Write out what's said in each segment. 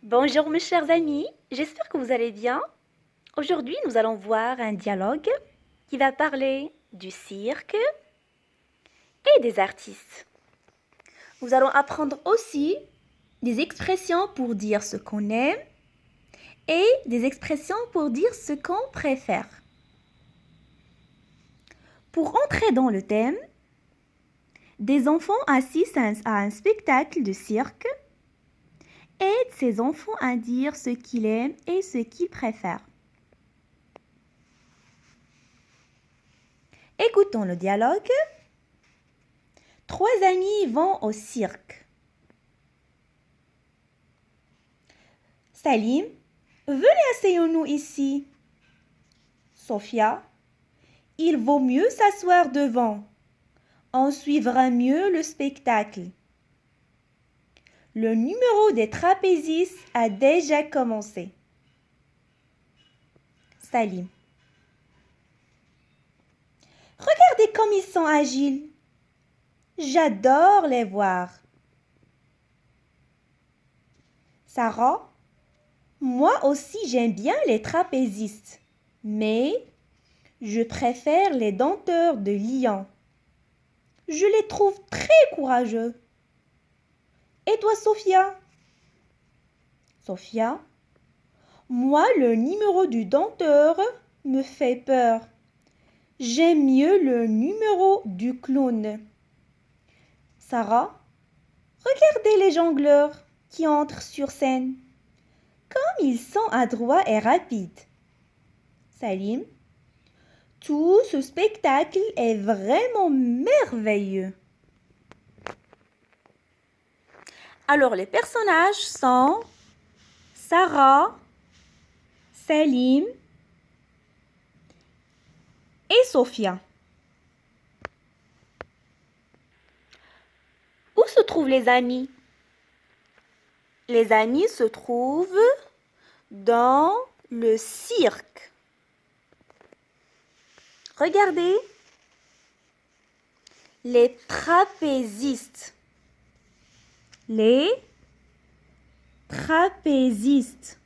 Bonjour mes chers amis, j'espère que vous allez bien. Aujourd'hui, nous allons voir un dialogue qui va parler du cirque et des artistes. Nous allons apprendre aussi des expressions pour dire ce qu'on aime et des expressions pour dire ce qu'on préfère. Pour entrer dans le thème, des enfants assistent à un spectacle de cirque aident ces enfants à dire ce qu'ils aiment et ce qu'ils préfèrent. Écoutons le dialogue. Trois amis vont au cirque. Salim, venez asseyons-nous ici. Sophia, il vaut mieux s'asseoir devant. On suivra mieux le spectacle. Le numéro des trapézistes a déjà commencé. Salim. Regardez comme ils sont agiles. J'adore les voir. Sarah, moi aussi j'aime bien les trapézistes, mais je préfère les dompteurs de lion. Je les trouve très courageux. Et toi, Sophia? Sophia, moi le numéro du dompteur me fait peur. J'aime mieux le numéro du clown. Sarah, regardez les jongleurs qui entrent sur scène. Comme ils sont adroits et rapides. Salim, tout ce spectacle est vraiment merveilleux. Alors les personnages sont Sarah, Salim et Sophia. Où se trouvent les amis? Les amis se trouvent dans le cirque. Regardez, les trapézistes. Les trapézistes.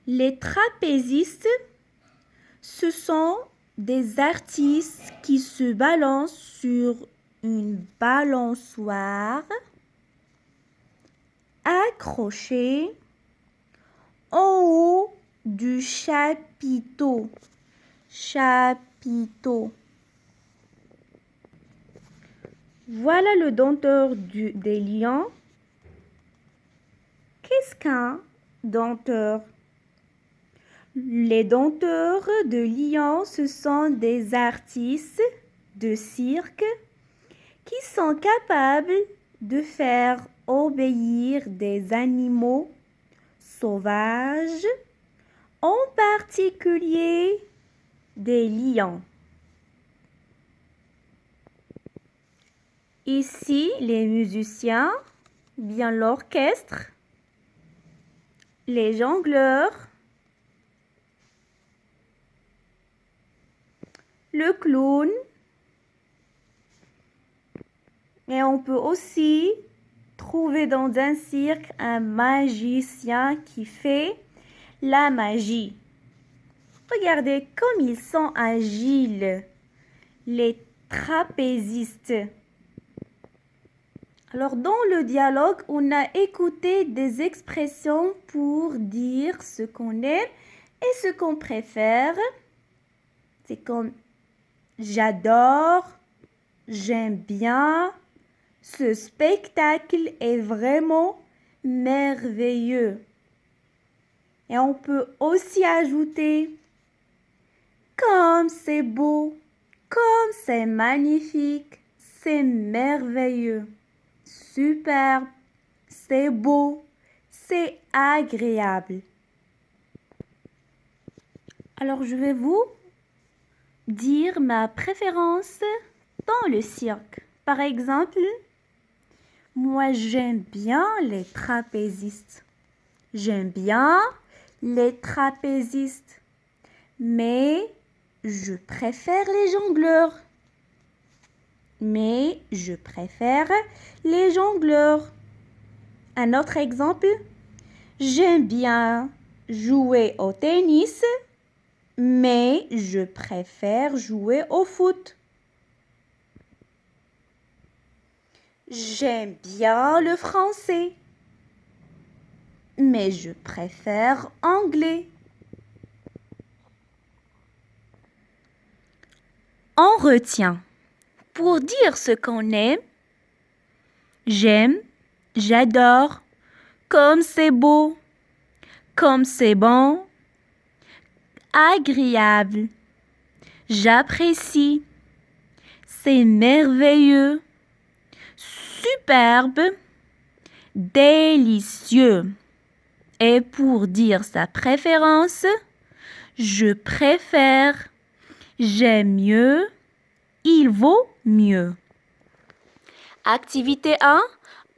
Les trapézistes, ce sont des artistes qui se balancent sur une balançoire accrochée en haut du chapiteau. Chapiteau. Voilà le dompteur des lions. Qu'est-ce qu'un dompteur? Les dompteurs de lions, ce sont des artistes de cirque qui sont capables de faire obéir des animaux sauvages, en particulier des lions. Ici, les musiciens, bien l'orchestre, les jongleurs, le clown, et on peut aussi trouver dans un cirque un magicien qui fait la magie. Regardez comme ils sont agiles, les trapézistes. Alors dans le dialogue, on a écouté des expressions pour dire ce qu'on aime et ce qu'on préfère. C'est comme j'adore, j'aime bien. Ce spectacle est vraiment merveilleux. Et on peut aussi ajouter comme c'est beau, comme c'est magnifique, c'est merveilleux, superbe, c'est beau, c'est agréable. Alors je vais vous dire ma préférence dans le cirque. Par exemple, moi j'aime bien les trapézistes. J'aime bien les trapézistes. Mais je préfère les jongleurs. Un autre exemple. J'aime bien jouer au tennis, mais je préfère jouer au foot. J'aime bien le français, mais je préfère anglais. On retient. Pour dire ce qu'on aime, j'aime, j'adore, comme c'est beau, comme c'est bon, agréable, j'apprécie, c'est merveilleux, superbe, délicieux. Et pour dire sa préférence, je préfère, j'aime mieux, il vaut mieux. Activité 1.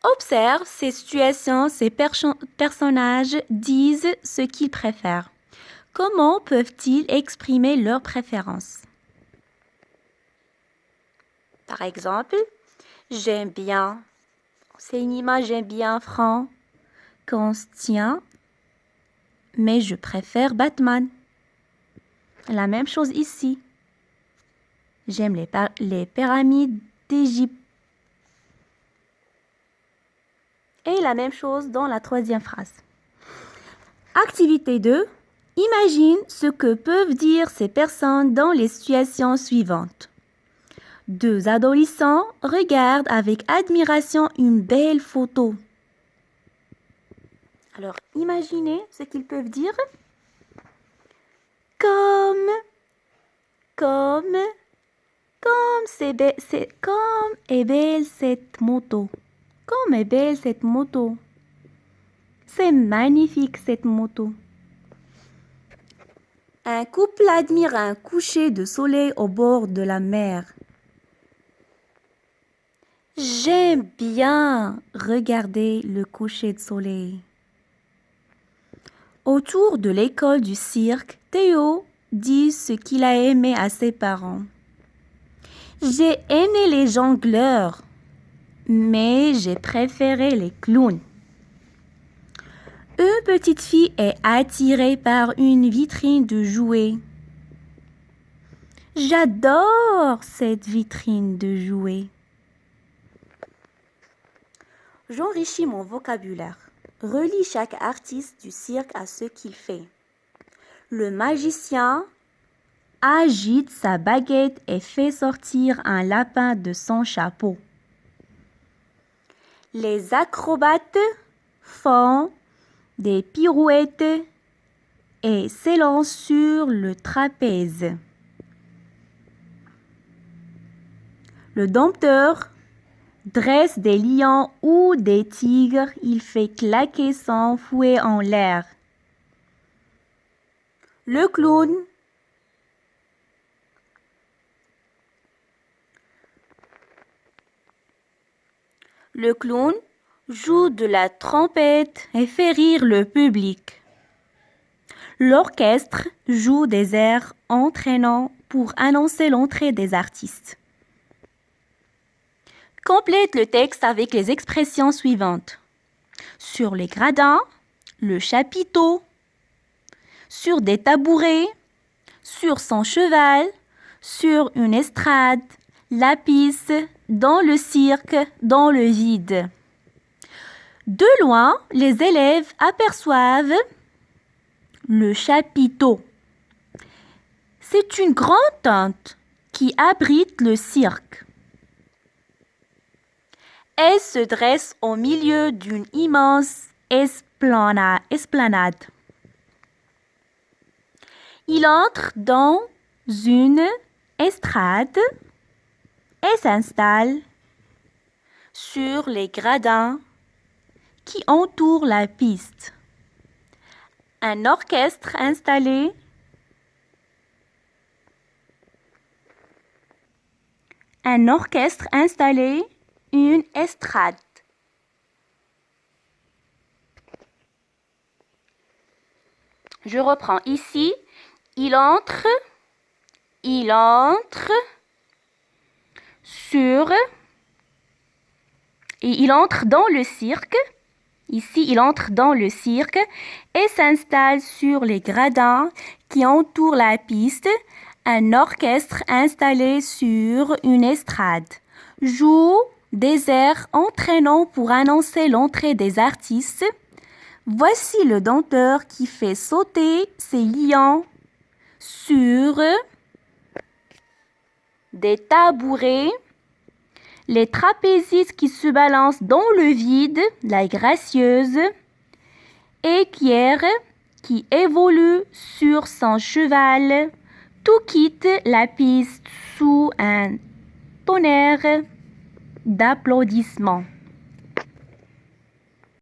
Observe ces situations, ces personnages disent ce qu'ils préfèrent. Comment peuvent-ils exprimer leurs préférences? Par exemple, j'aime bien. C'est une image, j'aime bien Franck, Constien, mais je préfère Batman. La même chose ici. J'aime les pyramides d'Égypte. Et la même chose dans la troisième phrase. Activité 2. Imagine ce que peuvent dire ces personnes dans les situations suivantes. Deux adolescents regardent avec admiration une belle photo. Alors, imaginez ce qu'ils peuvent dire. Comme est belle cette moto. Comme est belle cette moto. C'est magnifique cette moto. Un couple admire un coucher de soleil au bord de la mer. J'aime bien regarder le coucher de soleil. Autour de l'école du cirque, Théo dit ce qu'il a aimé à ses parents. J'ai aimé les jongleurs, mais j'ai préféré les clowns. Une petite fille est attirée par une vitrine de jouets. J'adore cette vitrine de jouets. J'enrichis mon vocabulaire. Relis chaque artiste du cirque à ce qu'il fait. Le magicien agite sa baguette et fait sortir un lapin de son chapeau. Les acrobates font des pirouettes et s'élancent sur le trapèze. Le dompteur dresse des lions ou des tigres, il fait claquer son fouet en l'air. Le clown joue de la trompette et fait rire le public. L'orchestre joue des airs entraînants pour annoncer l'entrée des artistes. Complète le texte avec les expressions suivantes. Sur les gradins, le chapiteau, sur des tabourets, sur son cheval, sur une estrade, la piste, dans le cirque, dans le vide. De loin, les élèves aperçoivent le chapiteau. C'est une grande tente qui abrite le cirque. Elle se dresse au milieu d'une immense esplanade. Il entre dans une estrade et s'installe sur les gradins qui entourent la piste. Un orchestre installé une estrade. Je reprends ici. Il entre dans le cirque. Ici, il entre dans le cirque et s'installe sur les gradins qui entourent la piste. Un orchestre installé sur une estrade joue des airs entraînants pour annoncer l'entrée des artistes. Voici le dompteur qui fait sauter ses lions sur des tabourets. Les trapézistes qui se balancent dans le vide, la gracieuse, et Pierre qui évolue sur son cheval. Tout quitte la piste sous un tonnerre d'applaudissements.